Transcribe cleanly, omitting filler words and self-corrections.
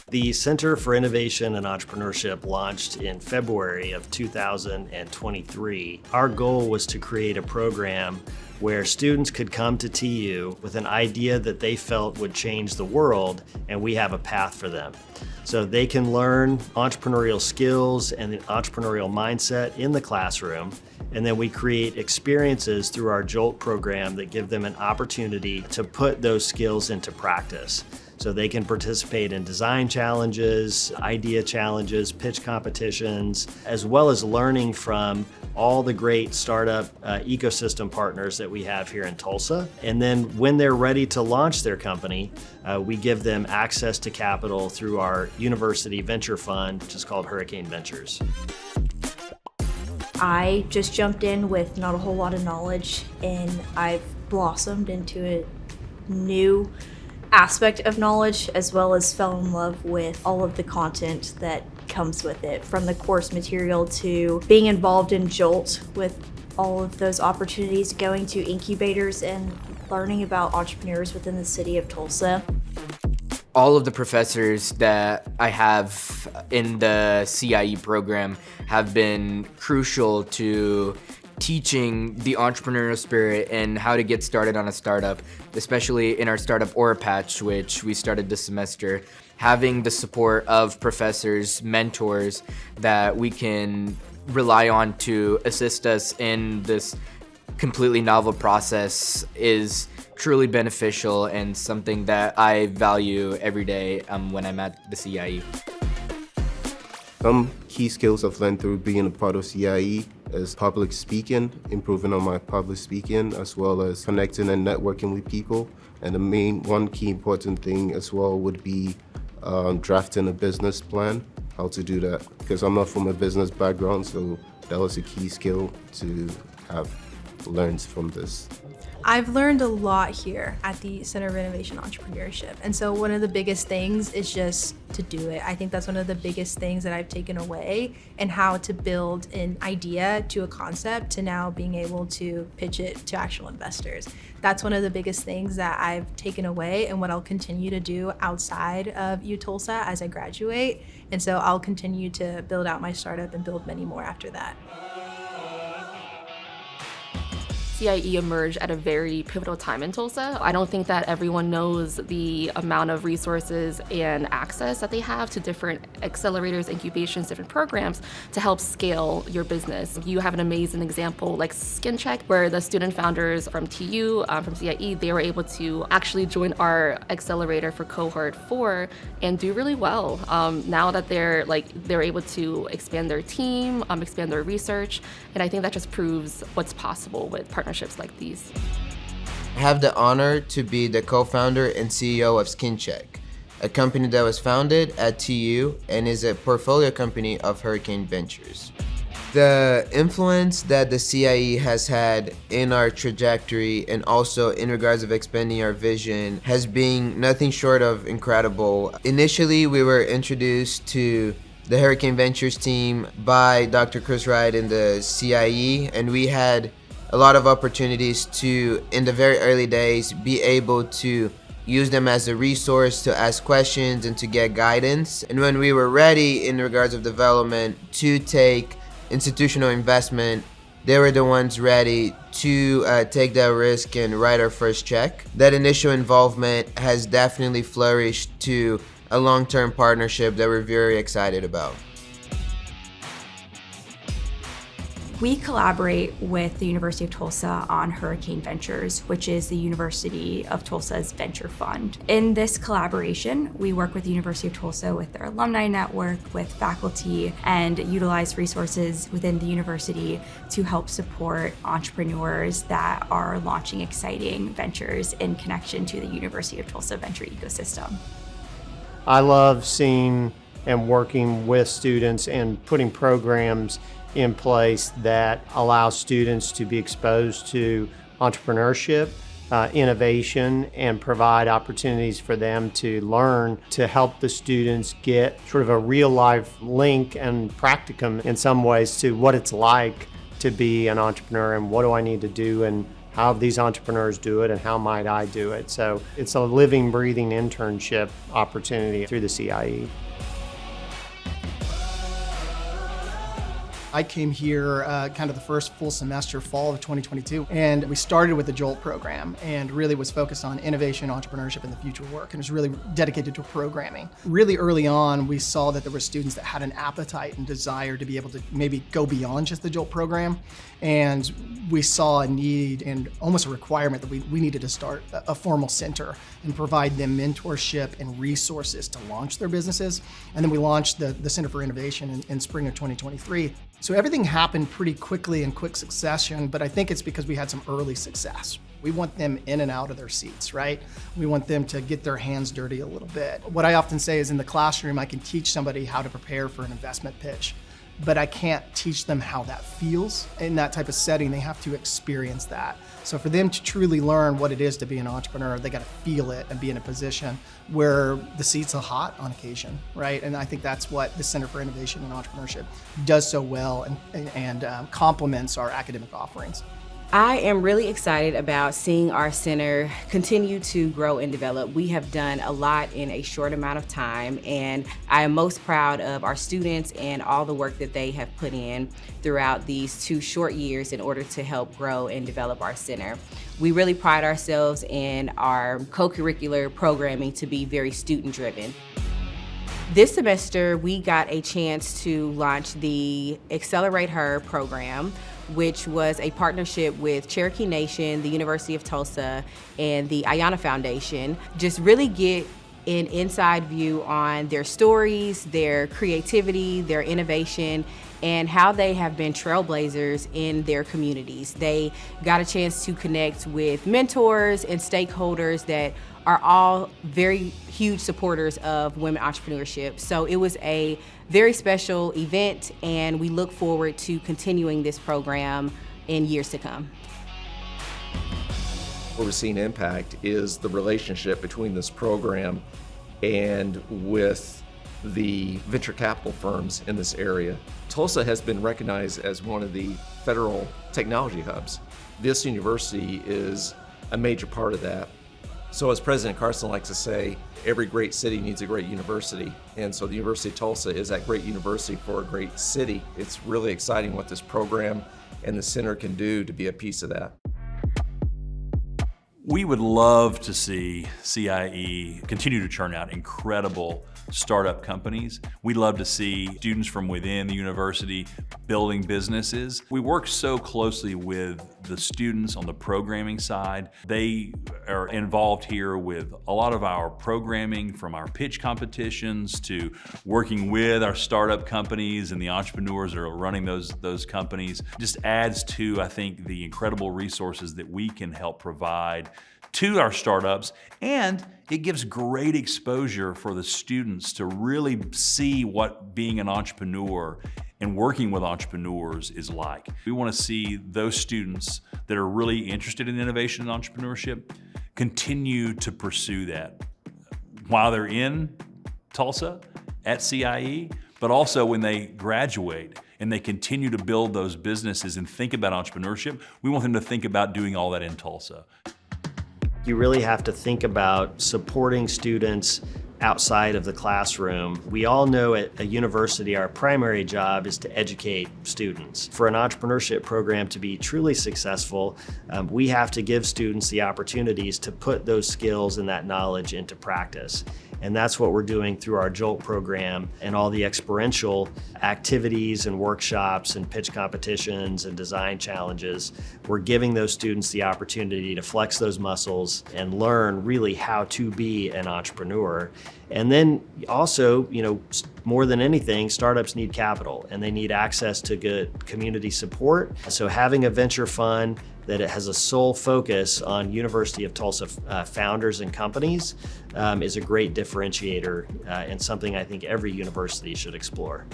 The Center for Innovation and Entrepreneurship launched in February of 2023. Our goal was to create a program where students could come to TU with an idea that they felt would change the world, and we have a path for them. So they can learn entrepreneurial skills and the entrepreneurial mindset in the classroom, and then we create experiences through our JOLT program that give them an opportunity to put those skills into practice. So they can participate in design challenges, idea challenges, pitch competitions, as well as learning from all the great startup ecosystem partners that we have here in Tulsa. And then when they're ready to launch their company, we give them access to capital through our university venture fund, which is called Hurricane Ventures. I just jumped in with not a whole lot of knowledge, and I've blossomed into a new aspect of knowledge, as well as fell in love with all of the content that comes with it, from the course material to being involved in JOLT with all of those opportunities, going to incubators and learning about entrepreneurs within the city of Tulsa. All of the professors that I have in the CIE program have been crucial to teaching the entrepreneurial spirit and how to get started on a startup, especially in our startup Aura Patch, which we started this semester. Having the support of professors, mentors that we can rely on to assist us in this completely novel process is truly beneficial and something that I value every day when I'm at the CIE. Some key skills I've learned through being a part of CIE is public speaking, improving on my public speaking, as well as connecting and networking with people. And one key important thing as well would be drafting a business plan, how to do that. Because I'm not from a business background, so that was a key skill to have learned from this. I've learned a lot here at the Center for Innovation and Entrepreneurship. And so one of the biggest things is just to do it. I think that's one of the biggest things that I've taken away, and how to build an idea to a concept to now being able to pitch it to actual investors. That's one of the biggest things that I've taken away, and what I'll continue to do outside of U Tulsa as I graduate. And so I'll continue to build out my startup and build many more after that. CIE emerged at a very pivotal time in Tulsa. I don't think that everyone knows the amount of resources and access that they have to different accelerators, incubations, different programs to help scale your business. You have an amazing example like SkinCheck, where the student founders from TU, from CIE, they were able to actually join our accelerator for cohort 4 and do really well. Now that they're able to expand their team, expand their research, and I think that just proves what's possible with partnerships like these. I have the honor to be the co-founder and CEO of SkinCheck, a company that was founded at TU and is a portfolio company of Hurricane Ventures. The influence that the CIE has had in our trajectory and also in regards of expanding our vision has been nothing short of incredible. Initially, we were introduced to the Hurricane Ventures team by Dr. Chris Wright in the CIE, and we had a lot of opportunities to, in the very early days, be able to use them as a resource to ask questions and to get guidance. And when we were ready in regards of development to take institutional investment, they were the ones ready to take that risk and write our first check. That initial involvement has definitely flourished to a long-term partnership that we're very excited about. We collaborate with the University of Tulsa on Hurricane Ventures, which is the University of Tulsa's venture fund. In this collaboration, we work with the University of Tulsa with their alumni network, with faculty, and utilize resources within the university to help support entrepreneurs that are launching exciting ventures in connection to the University of Tulsa venture ecosystem. I love seeing and working with students and putting programs in place that allow students to be exposed to entrepreneurship, innovation, and provide opportunities for them to learn to help the students get sort of a real life link and practicum in some ways to what it's like to be an entrepreneur and what do I need to do and how these entrepreneurs do it and how might I do it. So it's a living, breathing internship opportunity through the CIE. I came here kind of the first full semester, fall of 2022, and we started with the JOLT program and really was focused on innovation, entrepreneurship, and the future of work, and it was really dedicated to programming. Really early on, we saw that there were students that had an appetite and desire to be able to maybe go beyond just the JOLT program, and we saw a need and almost a requirement that we needed to start a formal center and provide them mentorship and resources to launch their businesses. And then we launched the Center for Innovation in spring of 2023. So everything happened pretty quickly in quick succession, but I think it's because we had some early success. We want them in and out of their seats, right? We want them to get their hands dirty a little bit. What I often say is in the classroom, I can teach somebody how to prepare for an investment pitch, but I can't teach them how that feels. In that type of setting, they have to experience that. So for them to truly learn what it is to be an entrepreneur, they got to feel it and be in a position where the seats are hot on occasion, right? And I think that's what the Center for Innovation and Entrepreneurship does so well and complements our academic offerings. I am really excited about seeing our center continue to grow and develop. We have done a lot in a short amount of time, and I am most proud of our students and all the work that they have put in throughout these 2 short years in order to help grow and develop our center. We really pride ourselves in our co-curricular programming to be very student-driven. This semester, we got a chance to launch the Accelerate Her program, which was a partnership with Cherokee Nation, the University of Tulsa, and the Ayanna Foundation. Just really get an inside view on their stories, their creativity, their innovation, and how they have been trailblazers in their communities. They got a chance to connect with mentors and stakeholders that are all very huge supporters of women entrepreneurship. So it was a very special event, and we look forward to continuing this program in years to come. Where we're seeing impact is the relationship between this program and with the venture capital firms in this area. Tulsa has been recognized as one of the federal technology hubs. This university is a major part of that. So as President Carson likes to say, every great city needs a great university. And so the University of Tulsa is that great university for a great city. It's really exciting what this program and the center can do to be a piece of that. We would love to see CIE continue to churn out incredible startup companies. We'd love to see students from within the university building businesses. We work so closely with the students on the programming side. They are involved here with a lot of our programming, from our pitch competitions to working with our startup companies and the entrepreneurs that are running those companies. Just adds to, I think, the incredible resources that we can help provide to our startups, and it gives great exposure for the students to really see what being an entrepreneur and working with entrepreneurs is like. We want to see those students that are really interested in innovation and entrepreneurship continue to pursue that while they're in Tulsa at CIE, but also when they graduate and they continue to build those businesses and think about entrepreneurship. We want them to think about doing all that in Tulsa. You really have to think about supporting students outside of the classroom. We all know at a university our primary job is to educate students. For an entrepreneurship program to be truly successful, we have to give students the opportunities to put those skills and that knowledge into practice. And that's what we're doing through our JOLT program and all the experiential activities and workshops and pitch competitions and design challenges. We're giving those students the opportunity to flex those muscles and learn really how to be an entrepreneur. And then also, more than anything, startups need capital and they need access to good community support. So having a venture fund that it has a sole focus on University of Tulsa founders and companies is a great differentiator and something I think every university should explore.